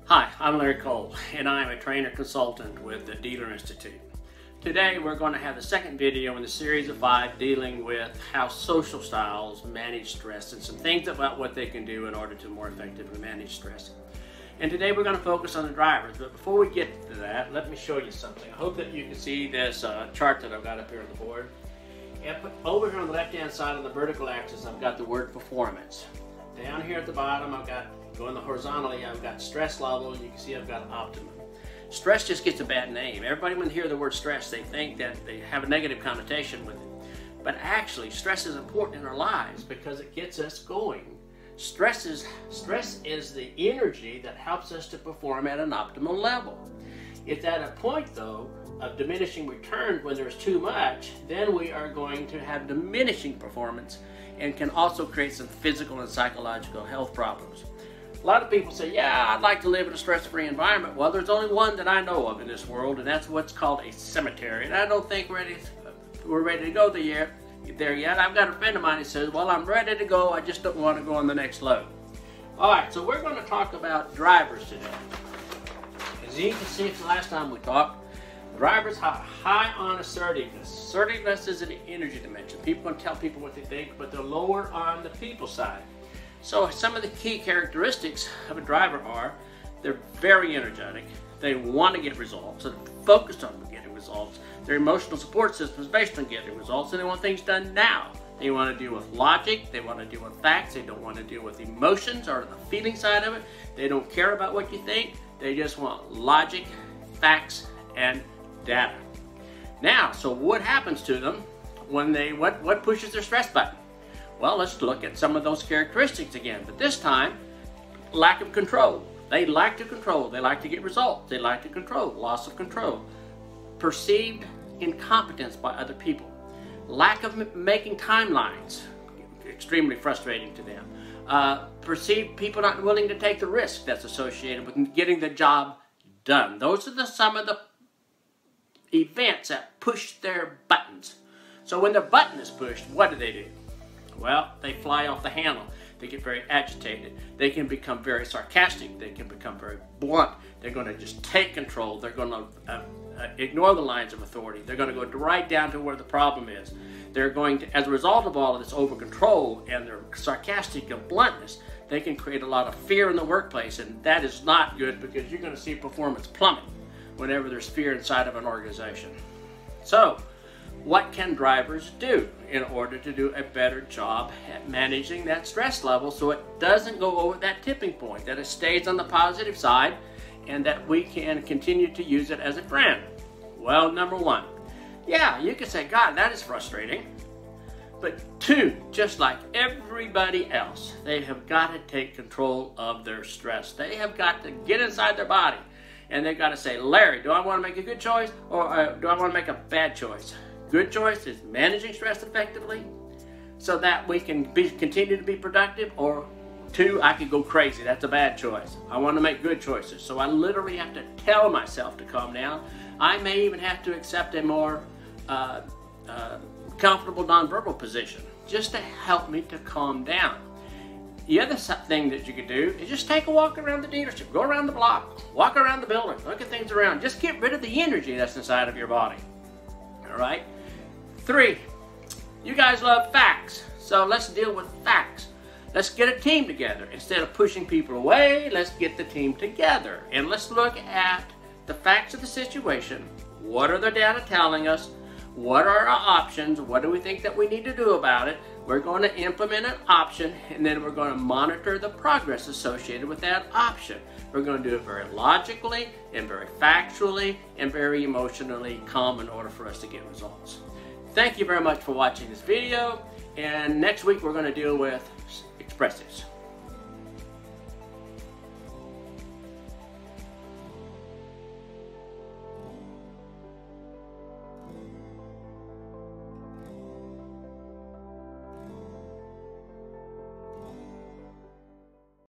Hi, I'm Larry Cole, and I'm a trainer consultant with the Dealer Institute. Today we're going to have the second video in the series of 5 dealing with how social styles manage stress and some things about what they can do in order to more effectively manage stress. And today we're going to focus on the drivers, but before we get to that, let me show you something. I hope that you can see this chart that I've got up here on the board. And over here on the left-hand side on the vertical axis, I've got the word performance. Down here at the bottom, I've got, going horizontally, I've got stress level, and you can see I've got optimum. Stress just gets a bad name. Everybody, when they hear the word stress, they think that they have a negative connotation with it. But actually, stress is important in our lives because it gets us going. Stress is the energy that helps us to perform at an optimal level. It's at a point, though, of diminishing returns when there's too much, then we are going to have diminishing performance and can also create some physical and psychological health problems. A lot of people say, yeah, I'd like to live in a stress-free environment. Well, there's only one that I know of in this world, and that's what's called a cemetery. And I don't think we're ready to go there yet. I've got a friend of mine who says, well, I'm ready to go, I just don't want to go on the next load. All right, so we're going to talk about drivers today. As you can see from the last time we talked, drivers are high on assertiveness. Assertiveness is an energy dimension. People can tell people what they think, but they're lower on the people side. So some of the key characteristics of a driver are, they're very energetic, they want to get results, so they're focused on getting results. Their emotional support system is based on getting results, and they want things done now. They want to deal with logic, they want to deal with facts, they don't want to deal with emotions or the feeling side of it. They don't care about what you think, they just want logic, facts, and data. Now, so what happens to them when they, what pushes their stress button? Well, let's look at some of those characteristics again, but this time, lack of control. They like to control, they like to get results, they like to control, loss of control. Perceived incompetence by other people. Lack of making timelines, extremely frustrating to them. Perceived people not willing to take the risk that's associated with getting the job done. Those are some of the events that push their buttons. So when their button is pushed, what do? Well, they fly off the handle. They get very agitated. They can become very sarcastic. They can become very blunt. They're going to just take control. They're going to ignore the lines of authority. They're going to go right down to where the problem is. They're going to, as a result of all of this over control and their sarcastic and bluntness, they can create a lot of fear in the workplace, and that is not good because you're going to see performance plummet whenever there's fear inside of an organization. So, what can drivers do in order to do a better job at managing that stress level so it doesn't go over that tipping point, that it stays on the positive side, and that we can continue to use it as a friend? Well, number one, yeah, you could say, God, that is frustrating. But 2, just like everybody else, they have got to take control of their stress. They have got to get inside their body, and they've got to say, Larry, do I want to make a good choice or do I want to make a bad choice? Good choice is managing stress effectively so that we can continue to be productive, or 2, I could go crazy. That's a bad choice. I want to make good choices. So I literally have to tell myself to calm down. I may even have to accept a more comfortable nonverbal position just to help me to calm down. The other thing that you could do is just take a walk around the dealership. Go around the block. Walk around the building. Look at things around. Just get rid of the energy that's inside of your body. All right? 3, you guys love facts, so let's deal with facts. Let's get a team together. Instead of pushing people away, let's get the team together. And let's look at the facts of the situation. What are the data telling us? What are our options? What do we think that we need to do about it? We're going to implement an option, and then we're going to monitor the progress associated with that option. We're going to do it very logically and very factually and very emotionally calm in order for us to get results. Thank you very much for watching this video, and next week we're going to deal with expressives.